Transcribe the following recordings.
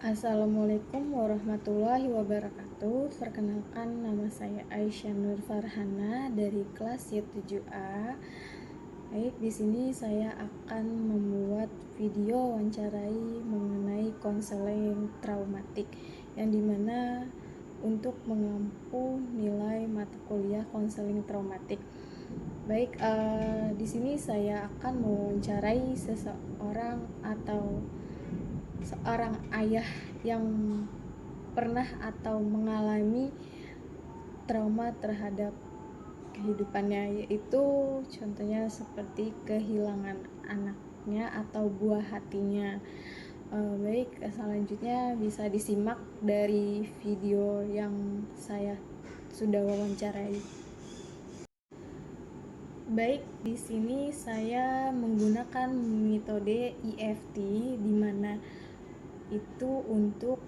Assalamualaikum warahmatullahi wabarakatuh. Perkenalkan, nama saya Aisyah Nur Farhana dari kelas Y7A. Baik, di sini saya akan membuat video wawancarai mengenai konseling traumatik, yang dimana untuk mengampu nilai mata kuliah konseling traumatik. Baik, di sini saya akan mewawancarai seseorang atau seorang ayah yang pernah atau mengalami trauma terhadap kehidupannya, yaitu contohnya seperti kehilangan anaknya atau buah hatinya. Baik, selanjutnya bisa disimak dari video yang saya sudah wawancarai. Baik, di sini saya menggunakan metode EFT, di mana itu untuk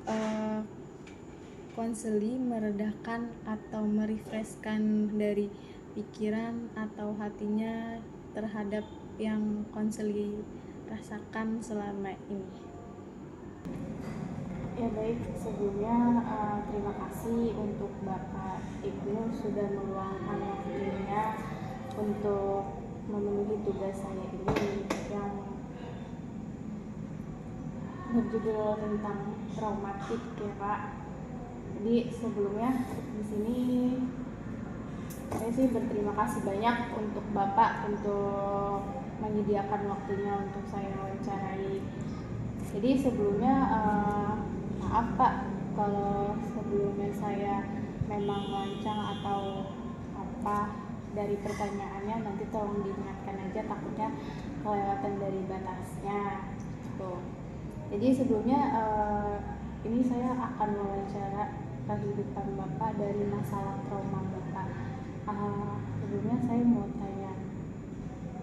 konseling meredakan atau merefreshkan dari pikiran atau hatinya terhadap yang konseling rasakan selama ini. Ya baik, sebelumnya terima kasih untuk Bapak Ibnu sudah meluangkan waktunya untuk memenuhi tugas saya ini yang berjudul tentang traumatik ya Pak. Jadi sebelumnya di sini saya sih berterima kasih banyak untuk Bapak untuk menyediakan waktunya untuk saya wawancarai. Jadi sebelumnya maaf Pak kalau sebelumnya saya memang lancang atau apa dari pertanyaannya, nanti tolong diingatkan aja, takutnya kelewatan dari batasnya tuh. Jadi sebelumnya ini saya akan wawancara kehidupan Bapak dari masalah trauma Bapak. Sebelumnya saya mau tanya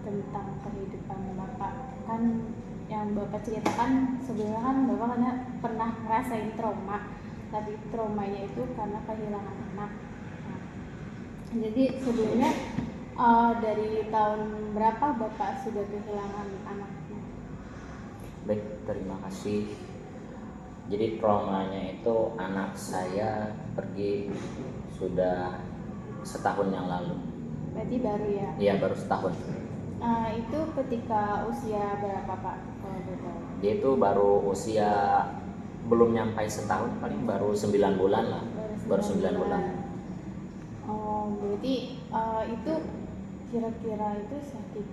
tentang kehidupan Bapak. Kan yang Bapak ceritakan sebelumnya kan Bapak pernah ngerasain trauma, tapi traumanya itu karena kehilangan anak. Jadi sebelumnya dari tahun berapa Bapak sudah kehilangan anaknya? Baik, terima kasih. Jadi traumanya itu anak saya pergi sudah setahun yang lalu. Berarti baru ya? Iya, baru setahun. Itu ketika usia berapa Pak? Dia itu baru usia belum nyampe setahun, paling baru 9 bulan lah. Baru 9 bulan. Oh, berarti itu kira-kira itu sakit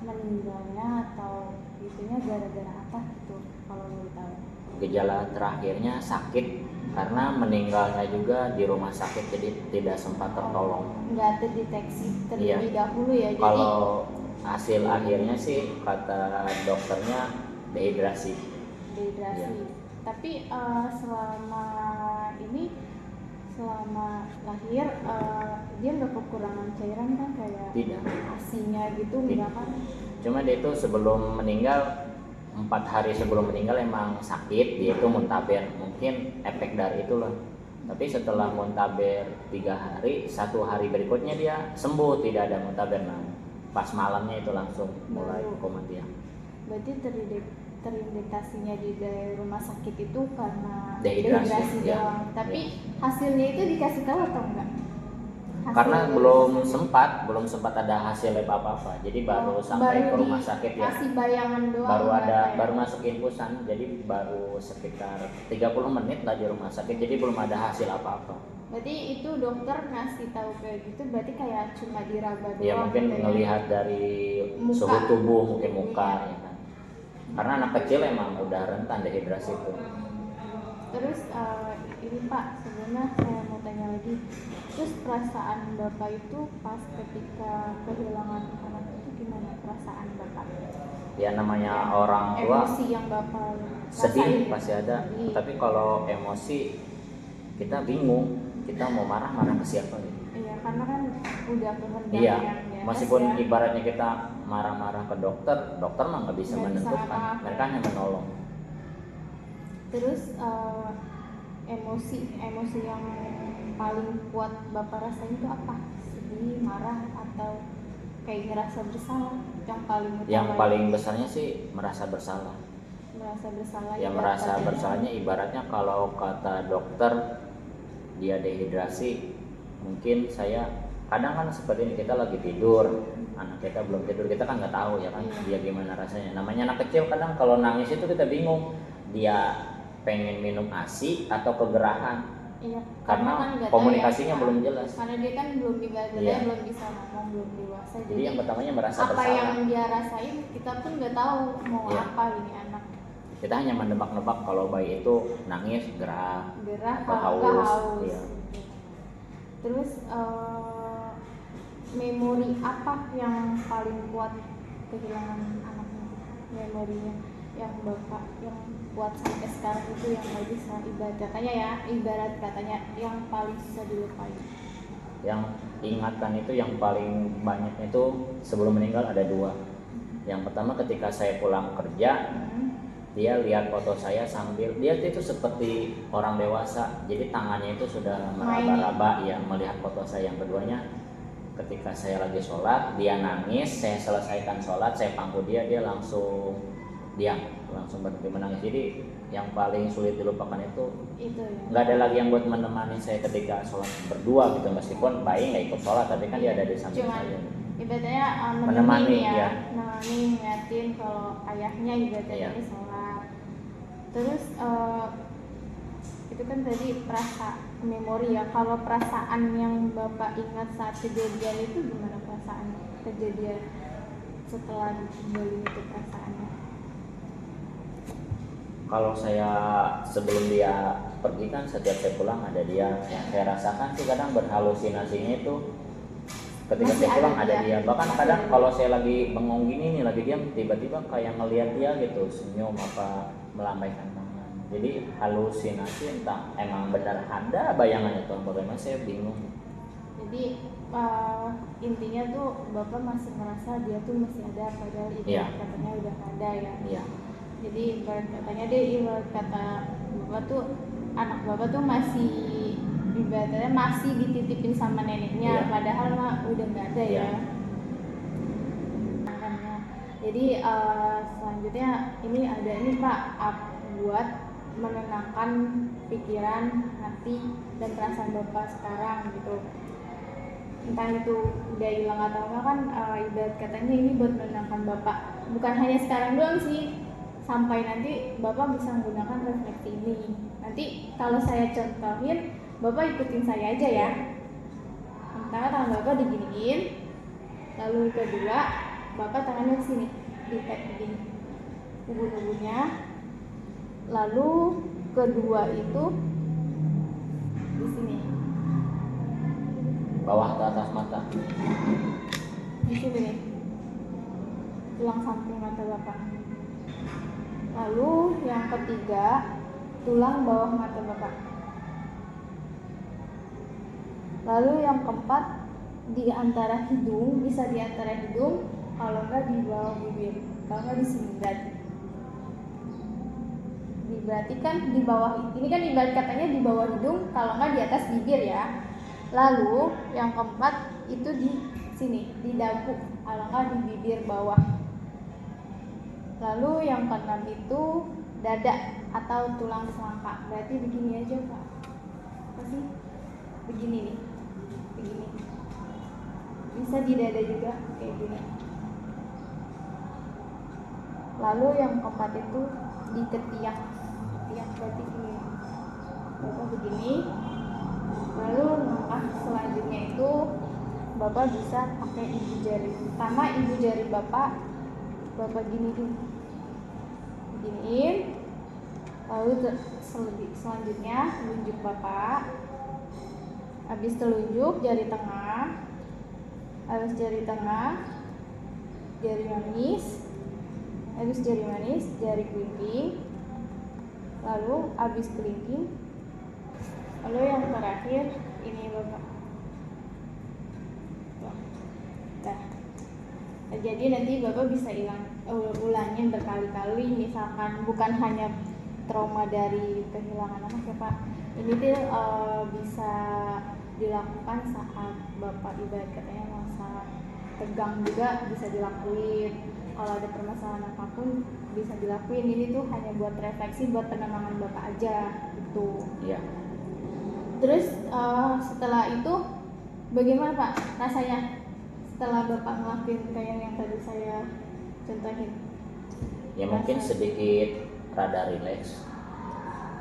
meninggalnya atau itunya gara-gara apa gitu kalau boleh tahu? Gejala terakhirnya sakit karena meninggalnya juga di rumah sakit, jadi tidak sempat tertolong. Nggak terdeteksi terlebih dahulu ya? Jadi kalau hasil akhirnya sih kata dokternya dehidrasi. Ya. Tapi selama lahir dia nggak kekurangan cairan kan, kayak tidak asinya gitu enggak kan? Cuma dia itu sebelum meninggal, 4 hari sebelum meninggal emang sakit, dia itu muntaber, mungkin efek dari itulah. Tapi setelah muntaber 3 hari, 1 hari berikutnya dia sembuh, tidak ada muntaber. Nah, pas malamnya itu langsung mulai koma dia. Berarti terindikasinya di rumah sakit itu karena dehidrasi doang. Tapi hasilnya itu dikasih tahu atau enggak? Karena belum sempat ada hasil apa-apa. Jadi baru sampai ke rumah sakit ya. Kasih bayangan doang. Baru masuk infusan. Jadi baru sekitar 30 menit lah di rumah sakit. Jadi belum ada hasil apa-apa. Berarti itu dokter ngasih tahu kayak gitu, berarti kayak cuma diraba doang. Ya mungkin ngelihat dari muka. Suhu tubuh, mungkin muka ya kan. Karena anak kecil emang udah rentan dehidrasi itu. Terus ini Pak, sebelumnya saya mau tanya lagi. Terus perasaan Bapak itu pas ketika kehilangan anak itu gimana perasaan Bapak? Ya namanya orang tua, emosi yang Bapak sedih pasti ada. Tapi kalau emosi kita bingung, kita mau marah ke siapa gitu. Iya, karena kan udah kehendak. Iya, meskipun ibaratnya kita marah-marah ke dokter mah nggak bisa menentukan, mereka hanya menolong. Terus emosi yang paling kuat Bapak rasain itu apa? Sedih, marah, atau kayak ngerasa bersalah? Yang paling besarnya sih merasa bersalah. merasa bersalah Ya ibarat merasa katanya. bersalahnya ibaratnya kalau kata dokter dia dehidrasi, mungkin saya kadang kan seperti ini, kita lagi tidur, anak kita belum tidur, kita kan nggak tahu ya kan dia gimana rasanya. Namanya anak kecil kadang kalau nangis itu kita bingung dia pengen minum ASI atau kegerahan. Iya, Karena kan nggak tahu komunikasinya ya, belum jelas. karena dia kan belum ibaratnya Iya. belum bisa ngomong, belum dewasa. Jadi yang pertamanya merasa apa bersalah. yang dia rasain kita pun nggak tahu mau Iya. apa ini anak. Kita hanya menebak-nebak kalau bayi itu nangis, gerah, atau Kalau nggak haus. haus. Iya. Terus memori apa yang paling kuat kehilangan anaknya? Memorinya yang bapak yang kuat sampai sekarang itu yang nggak bisa, ibarat katanya yang paling susah dilupain. Yang ingatan itu yang paling banyak itu sebelum meninggal ada dua. Yang pertama ketika saya pulang kerja, dia lihat foto saya sambil dia itu seperti orang dewasa, jadi tangannya itu sudah meraba-raba ya melihat foto saya. Yang keduanya ketika saya lagi sholat, dia nangis, saya selesaikan sholat, saya pangku dia langsung diam, langsung berhenti menangis. Jadi yang paling sulit dilupakan itu ya. Nggak ada lagi yang buat menemani saya ketika sholat berdua gitu, meskipun bayi nggak ikut sholat tapi kan dia ada di samping Cuman, saya. Ibaratnya Menemani, ya. Menemani, ngeliatin kalau ayahnya ibaratnya ini sholat. Terus itu kan tadi memori ya. Kalau perasaan yang bapak ingat saat kejadian itu gimana perasaan kejadian setelah kembali itu perasaannya? Kalau saya sebelum dia pergi kan setiap saya pulang ada dia. Yang saya rasakan sih kadang berhalusinasinya itu ketika Masih saya pulang ada dia. dia. Bahkan kadang kalau saya lagi bengong gini nih lagi diam, tiba-tiba kayak ngelihat dia gitu, senyum apa melambaikan tangan. Jadi halusinasi, entah emang benar ada bayangan itu bagaimana saya bingung. Jadi intinya tuh bapak masih merasa dia tuh masih ada, padahal itu katanya udah nggak ada ya. Iya. Jadi ibarat kata bapak tuh, anak bapak tuh masih ibaratnya masih dititipin sama neneknya, padahal mah udah nggak ada ya. Jadi selanjutnya ini ada ini Pak, buat menenangkan pikiran, hati, dan perasaan bapak sekarang gitu. Entah itu udah hilang atau enggak kan, ibarat katanya ini buat menenangkan bapak. Bukan hanya sekarang doang sih, sampai nanti bapak bisa menggunakan refleksi ini. Nanti kalau saya contohin, bapak ikutin saya aja ya. Pertama tangan bapak diginiin, lalu kedua bapak tangannya ke sini, ditap begini, ubun-ubunnya. Lalu kedua itu di sini, bawah ke atas mata. di sini nih, tulang samping mata bapak. Lalu yang ketiga, tulang bawah mata bapak. Lalu yang keempat, di antara hidung, bisa di antara hidung, kalau enggak di bawah bibir, kalau enggak di sini berarti kan di bawah, ini kan ibarat katanya di bawah hidung, kalau enggak di atas bibir ya. Lalu yang keempat itu di sini, di dagu, kalau enggak di bibir bawah. Lalu yang keenam itu dada atau tulang selangka. Berarti begini aja Pak. Apa sih? Begini nih. Begini. Bisa di dada juga kayak gini. Lalu yang keempat itu di ketiak. Ketiak berarti gini. Bapak begini. Lalu langkah selanjutnya itu Bapak bisa pakai ibu jari. Karena ibu jari Bapak gini nih. Beginiin. Lalu selanjutnya telunjuk Bapak. Habis telunjuk jari tengah. Habis jari tengah, jari manis. Habis jari manis, jari kelingking. Lalu habis kelingking. Lalu yang terakhir ini Bapak. Nah, jadi nanti Bapak bisa ulangin berkali-kali, misalkan bukan hanya trauma dari kehilangan anak ya Pak. Ini tuh bisa dilakukan saat Bapak ibarat katanya masa tegang juga bisa dilakuin. kalau ada permasalahan apapun bisa dilakuin. Ini tuh hanya buat refleksi, buat penenangan bapak aja gitu. Iya. Terus setelah itu bagaimana Pak rasanya setelah bapak ngelakuin kayak yang tadi saya contohin? Ya mungkin sedikit rada rileks,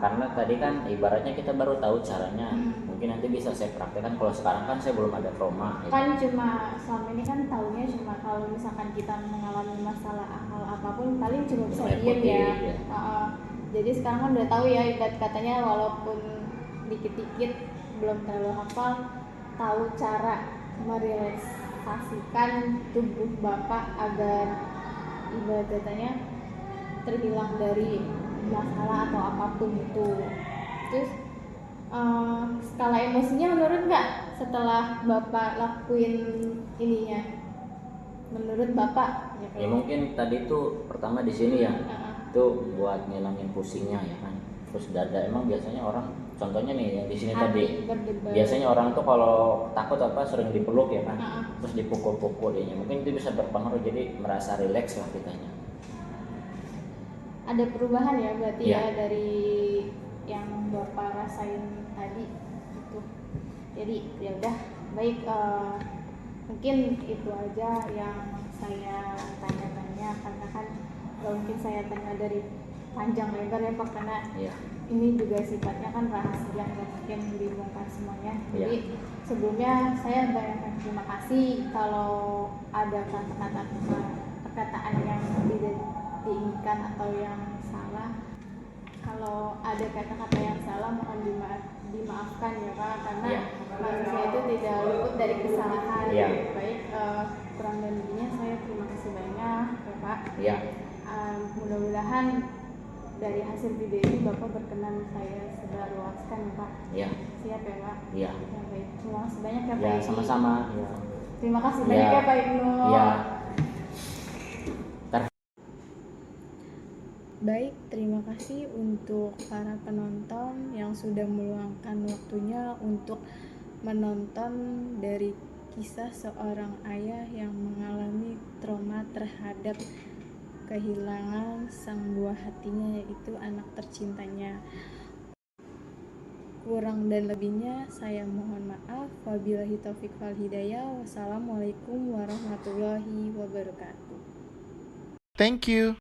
karena tadi kan ibaratnya kita baru tahu caranya. Mungkin nanti bisa saya praktekkan. Kalau sekarang kan saya belum ada trauma gitu. Kan cuma selama ini kan taunya cuma kalau misalkan kita mengalami masalah hal apapun paling cuma bisa diem ya. Jadi sekarang kan udah tahu ya, ibarat katanya walaupun dikit-dikit belum terlalu hafal, tahu cara merelaksasikan tubuh bapak agar ibarat katanya terhilang dari masalah atau apapun itu. Terus skala emosinya menurun nggak setelah bapak lakuin ininya? Menurut bapak? Ya mungkin tadi tuh pertama di sini ya, itu buat ngilangin pusingnya ya kan. Terus dada emang biasanya orang, contohnya nih yang di sini tadi, biasanya orang tuh kalau takut apa sering dipeluk ya kan, terus dipukul-pukul dia. Mungkin itu bisa berpengaruh, jadi merasa rileks lah kitanya. Ada perubahan ya berarti ya dari yang bapak rasain tadi gitu. Jadi ya udah baik, mungkin itu aja yang saya tanya-tanya, karena kan gak mungkin saya tanya dari panjang lebar ya Pak, karena ini juga sifatnya kan rahasia, gak mungkin dibongkar semuanya. Jadi sebelumnya saya banyak terima kasih. Kalau ada kata-kata perkataan yang tidak diinginkan atau yang salah, kalau ada kata-kata yang salah mohon dimaafkan ya Pak, karena manusia itu tidak luput dari kesalahan. Baik, kurang dan lebihnya saya terima kasih banyak ya Pak. Mudah-mudahan dari hasil video ini Bapak berkenan saya sebarluaskan ya Pak. Siap ya Pak? Ya, baik. Terima kasih banyak ya Pak. Sama-sama. Terima kasih banyak ya Pak Ibnu. Baik, terima kasih untuk para penonton yang sudah meluangkan waktunya untuk menonton dari kisah seorang ayah yang mengalami trauma terhadap kehilangan sang buah hatinya, yaitu anak tercintanya. Kurang dan lebihnya saya mohon maaf. Wabillahi taufiq wal hidayah. Wassalamualaikum warahmatullahi wabarakatuh. Thank you.